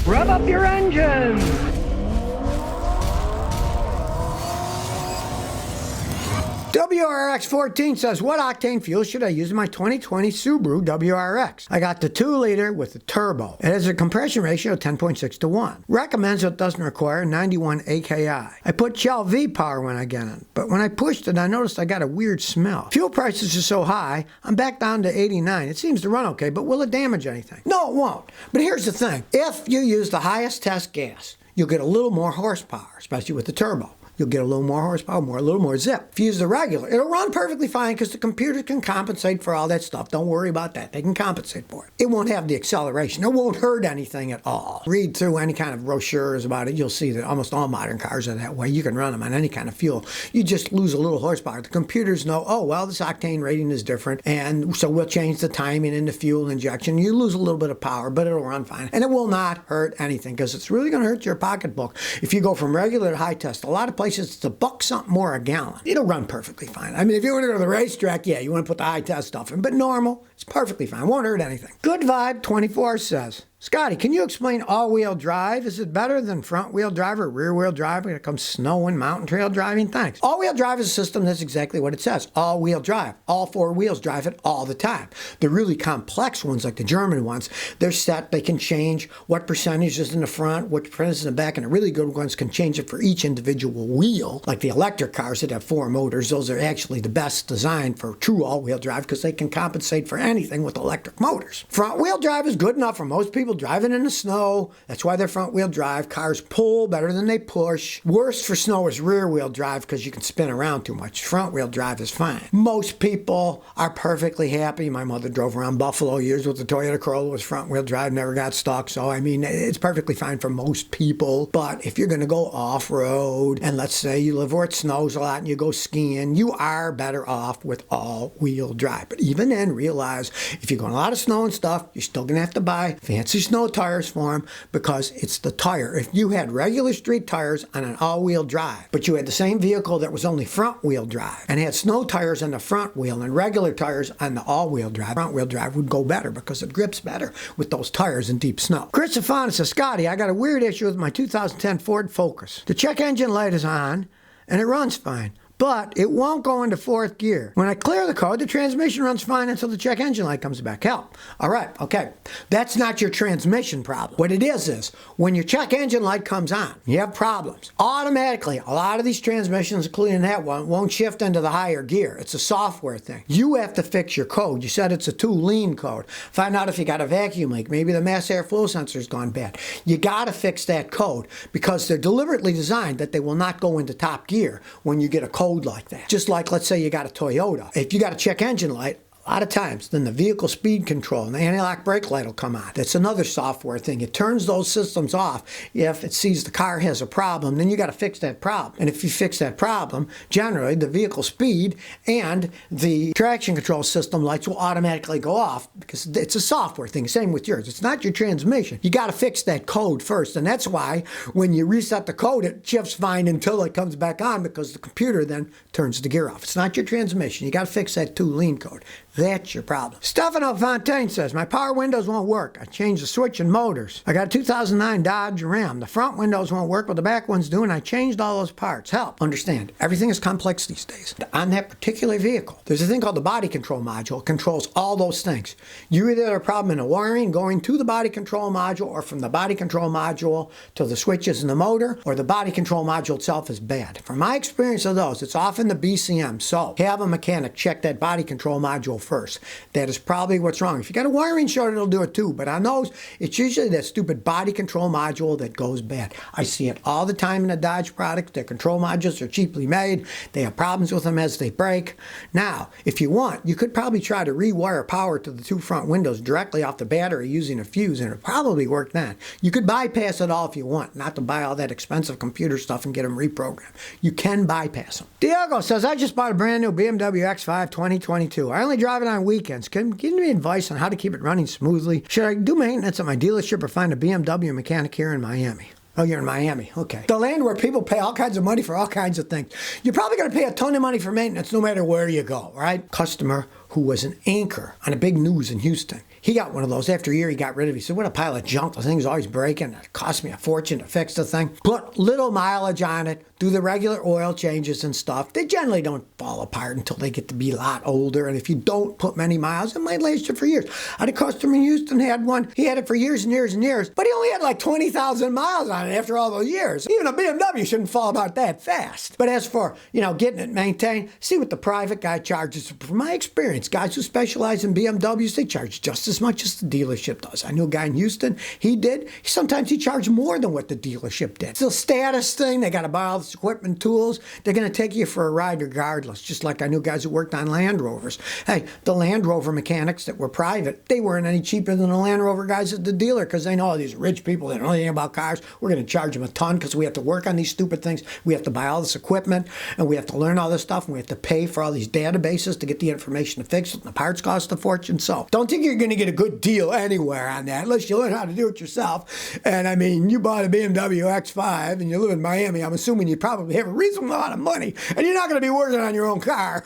Rev up your engines! WRX14 says, what octane fuel should I use in my 2020 Subaru WRX? I got the 2-liter with the turbo. It has a compression ratio of 10.6 to 1. Recommends it doesn't require 91 AKI. I put Shell V power when I get in, but when I pushed it, I noticed I got a weird smell. Fuel prices are so high, I'm back down to 89. It seems to run okay, but will it damage anything? No, it won't. But here's the thing. If you use the highest test gas, you'll get a little more horsepower, especially with the turbo. You'll get a little more horsepower, a little more zip. If you use the regular, it'll run perfectly fine because the computer can compensate for all that stuff. Don't worry about that. They can compensate for it. It won't have the acceleration. It won't hurt anything at all. Read through any kind of brochures about it. You'll see that almost all modern cars are that way. You can run them on any kind of fuel. You just lose a little horsepower. The computers know, oh, well, this octane rating is different, and so we'll change the timing in the fuel injection. You lose a little bit of power, but it'll run fine. And it will not hurt anything because it's really going to hurt your pocketbook if you go from regular to high test. A lot of places, it's $1 something more a gallon. It'll run perfectly fine. I mean, if you want to go to the racetrack, yeah, you want to put the high test stuff in, but normal, it's perfectly fine. Won't hurt anything. Good Vibe 24 says, Scotty, can you explain all-wheel drive? Is it better than front-wheel drive or rear-wheel drive when it comes snow and mountain trail driving? Thanks. All-wheel drive is a system that's exactly what it says. All-wheel drive. All 4 wheels drive it all the time. The really complex ones, like the German ones, they're set. They can change what percentage is in the front, what percentage is in the back, and the really good ones can change it for each individual wheel. Like the electric cars that have 4 motors, those are actually the best designed for true all-wheel drive because they can compensate for anything with electric motors. Front-wheel drive is good enough for most people driving in the snow. That's why they're front-wheel drive. Cars pull better than they push. Worst for snow is rear-wheel drive because you can spin around too much. Front-wheel drive is fine. Most people are perfectly happy. My mother drove around Buffalo years with the Toyota Corolla, was front-wheel drive, never got stuck. So, I mean, it's perfectly fine for most people. But if you're going to go off-road, and let's say you live where it snows a lot and you go skiing, you are better off with all-wheel drive. But even then, realize if you're going a lot of snow and stuff, you're still going to have to buy fancy snow tires for them because it's the tire. If you had regular street tires on an all-wheel drive, but you had the same vehicle that was only front-wheel drive and had snow tires on the front wheel and regular tires on the all-wheel drive, front-wheel drive would go better because it grips better with those tires in deep snow. Chris Afana says, Scotty, I got a weird issue with my 2010 Ford Focus. The check engine light is on and it runs fine, but it won't go into 4th gear. When I clear the code, the transmission runs fine until the check engine light comes back. Help. All right, okay. That's not your transmission problem. What it is when your check engine light comes on, you have problems. Automatically, a lot of these transmissions, including that one, won't shift into the higher gear. It's a software thing. You have to fix your code. You said it's a too lean code. Find out if you got a vacuum leak. Maybe the mass airflow sensor's gone bad. You got to fix that code because they're deliberately designed that they will not go into top gear when you get a code like that. Just like, let's say you got a Toyota. If you got a check engine light, a lot of times, then the vehicle speed control and the anti-lock brake light will come on. That's another software thing. It turns those systems off if it sees the car has a problem. Then you got to fix that problem. And if you fix that problem, generally the vehicle speed and the traction control system lights will automatically go off because it's a software thing. Same with yours. It's not your transmission. You got to fix that code first. And that's why when you reset the code, it shifts fine until it comes back on because the computer then turns the gear off. It's not your transmission. You got to fix that too lean code. That's your problem. Stefano Fontaine says, my power windows won't work. I changed the switch and motors. I got a 2009 Dodge Ram. The front windows won't work, but the back ones do, and I changed all those parts. Help. Understand, everything is complex these days. On that particular vehicle, there's a thing called the body control module. It controls all those things. You either have a problem in the wiring going to the body control module or from the body control module to the switches in the motor, or the body control module itself is bad. From my experience of those, it's often the BCM. So have a mechanic check that body control module first. That is probably what's wrong. If you got a wiring short, it'll do it too. But on those, it's usually that stupid body control module that goes bad. I see it all the time in the Dodge products. Their control modules are cheaply made. They have problems with them as they break. Now, if you want, you could probably try to rewire power to the 2 front windows directly off the battery using a fuse, and it'll probably work then. You could bypass it all if you want, not to buy all that expensive computer stuff and get them reprogrammed. You can bypass them. Diego says, I just bought a brand new BMW X5 2022. I only drive it on weekends. Can you give me advice on how to keep it running smoothly? Should I do maintenance at my dealership or find a BMW mechanic here in Miami? Oh, you're in Miami. Okay. The land where people pay all kinds of money for all kinds of things. You're probably going to pay a ton of money for maintenance no matter where you go, right? Customer who was an anchor on a big news in Houston. He got one of those. After a year, he got rid of it. He said, what a pile of junk. The thing's always breaking. It cost me a fortune to fix the thing. Put little mileage on it. Do the regular oil changes and stuff. They generally don't fall apart until they get to be a lot older. And if you don't put many miles, it might last you for years. I had a customer in Houston had one. He had it for years and years and years, but he only had like 20,000 miles on it after all those years. Even a BMW shouldn't fall apart that fast. But as for, getting it maintained, see what the private guy charges. From my experience, guys who specialize in BMWs, they charge just as much as the dealership does. I knew a guy in Houston, sometimes he charged more than what the dealership did. It's a status thing. They got to buy all this equipment, tools. They're going to take you for a ride regardless, just like I knew guys who worked on Land Rovers. Hey, the Land Rover mechanics that were private, they weren't any cheaper than the Land Rover guys at the dealer because they know all these rich people that don't know anything about cars. We're going to charge them a ton because we have to work on these stupid things. We have to buy all this equipment and we have to learn all this stuff and we have to pay for all these databases to get the information to fix it and the parts cost a fortune. So don't think you're going to get a good deal anywhere on that unless you learn how to do it yourself. And I mean, you bought a BMW X5 and you live in Miami. I'm assuming you probably have a reasonable amount of money and you're not going to be working on your own car.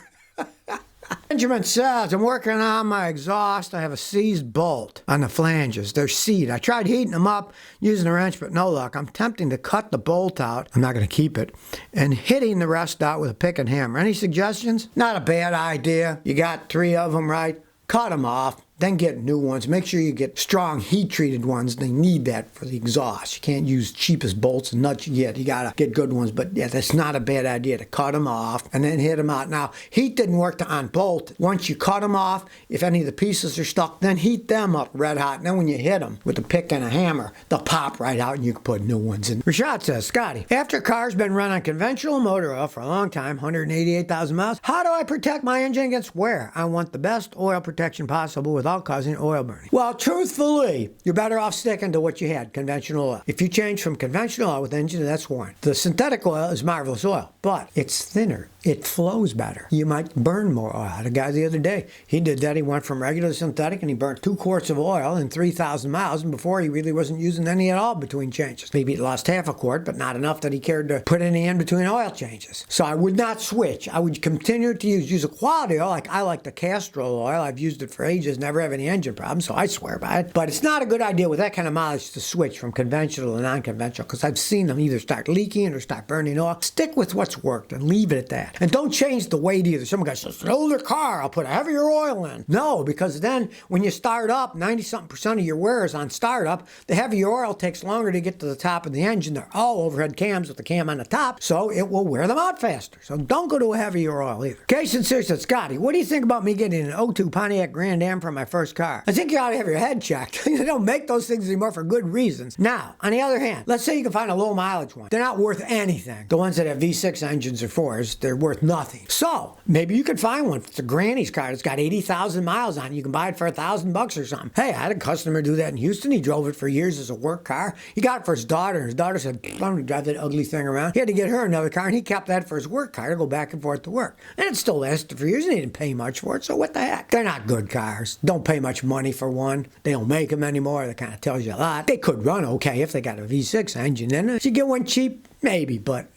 Benjamin says, I'm working on my exhaust. I have a seized bolt on the flanges. They're seized. I tried heating them up using a wrench, but no luck. I'm attempting to cut the bolt out. I'm not going to keep it. And hitting the rest out with a pick and hammer. Any suggestions? Not a bad idea. You got 3 of them, right? Cut them off. Then get new ones. Make sure you get strong heat-treated ones. They need that for the exhaust. You can't use cheapest bolts and nuts you get. You got to get good ones. But yeah, that's not a bad idea to cut them off and then hit them out. Now, heat didn't work on bolt. Once you cut them off, if any of the pieces are stuck, then heat them up red hot. And then when you hit them with a pick and a hammer, they'll pop right out and you can put new ones in. Rashad says, Scotty, after a car's been run on conventional motor oil for a long time, 188,000 miles, how do I protect my engine against wear? I want the best oil protection possible without causing oil burning. Well, truthfully, you're better off sticking to what you had, conventional oil. If you change from conventional oil with engine, that's warranted. The synthetic oil is marvelous oil, but it's thinner. It flows better. You might burn more oil. I had a guy the other day. He did that. He went from regular to synthetic and he burnt 2 quarts of oil in 3,000 miles. And before, he really wasn't using any at all between changes. Maybe he lost half a quart, but not enough that he cared to put any in between oil changes. So I would not switch. I would continue to use a quality oil. Like I like the Castrol oil. I've used it for ages, never have any engine problems, so I swear by it. But it's not a good idea with that kind of mileage to switch from conventional to non-conventional because I've seen them either start leaking or start burning oil. Stick with what's worked and leave it at that. And don't change the weight either. Some guy says, it's an older car, I'll put a heavier oil in. No, because then when you start up, 90-something% of your wear is on startup. The heavier oil takes longer to get to the top of the engine. They're all overhead cams with the cam on the top, so it will wear them out faster. So don't go to a heavier oil either. Case in Sears said, Scotty, what do you think about me getting an 02 Pontiac Grand Am for my first car? I think you ought to have your head checked. They don't make those things anymore for good reasons. Now, on the other hand, let's say you can find a low mileage one. They're not worth anything. The ones that have V6 engines or 4s, they're worth nothing. So maybe you could find one. If it's a granny's car that's got 80,000 miles on it, you can buy it for $1,000 or something. Hey, I had a customer do that in Houston. He drove it for years as a work car. He got it for his daughter, and his daughter said, I don't want to drive that ugly thing around. He had to get her another car, and he kept that for his work car to go back and forth to work. And it still lasted for years, and he didn't pay much for it, so what the heck? They're not good cars. Don't pay much money for one. They don't make them anymore. That kind of tells you a lot. They could run okay if they got a V6 engine in it. If you get one cheap, maybe, but,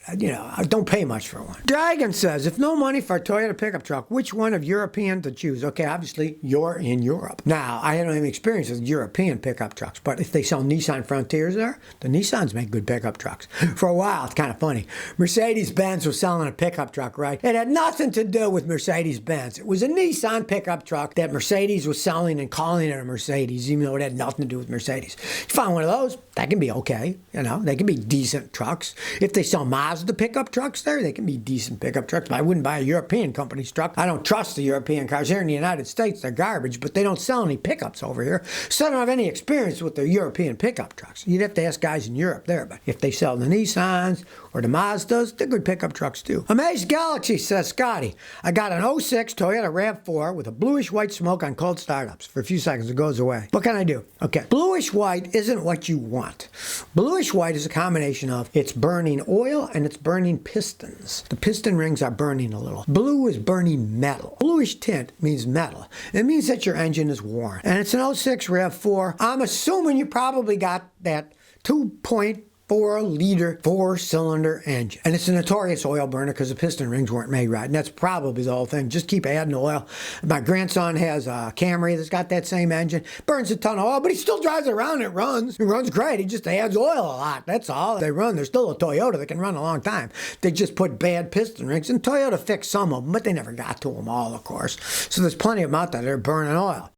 don't pay much for one. Dragon says, if no money for a Toyota pickup truck, which one of European to choose? Okay, obviously, you're in Europe. Now, I don't have any experience with European pickup trucks, but if they sell Nissan Frontiers there, the Nissans make good pickup trucks. For a while, it's kind of funny. Mercedes-Benz was selling a pickup truck, right? It had nothing to do with Mercedes-Benz. It was a Nissan pickup truck that Mercedes was selling and calling it a Mercedes, even though it had nothing to do with Mercedes. You find one of those, that can be okay. They can be decent trucks. If they sell Mazda pickup trucks there, they can be decent pickup trucks. But I wouldn't buy a European company's truck. I don't trust the European cars. Here in the United States, they're garbage, but they don't sell any pickups over here. So I don't have any experience with the European pickup trucks. You'd have to ask guys in Europe there. But if they sell the Nissans or the Mazdas, they're good pickup trucks too. Amazed Galaxy says, Scotty, I got an '06 Toyota RAV4 with a bluish white smoke on cold startups. For a few seconds, it goes away. What can I do? Okay, bluish white isn't what you want. Bluish white is a combination of it's burning oil and it's burning pistons. The piston rings are burning a little. Blue is burning metal. Bluish tint means metal. It means that your engine is worn. And it's an '06 RAV4. I'm assuming you probably got that 2.0 4-liter, 4-cylinder engine. And it's a notorious oil burner because the piston rings weren't made right. And that's probably the whole thing. Just keep adding oil. My grandson has a Camry that's got that same engine. Burns a ton of oil, but he still drives around. It runs. It runs great. He just adds oil a lot. That's all. They run. There's still a Toyota that can run a long time. They just put bad piston rings. And Toyota fixed some of them, but they never got to them all, of course. So there's plenty of them out there that are burning oil.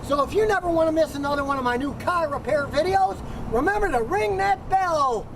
So if you never want to miss another one of my new car repair videos, remember to ring that bell.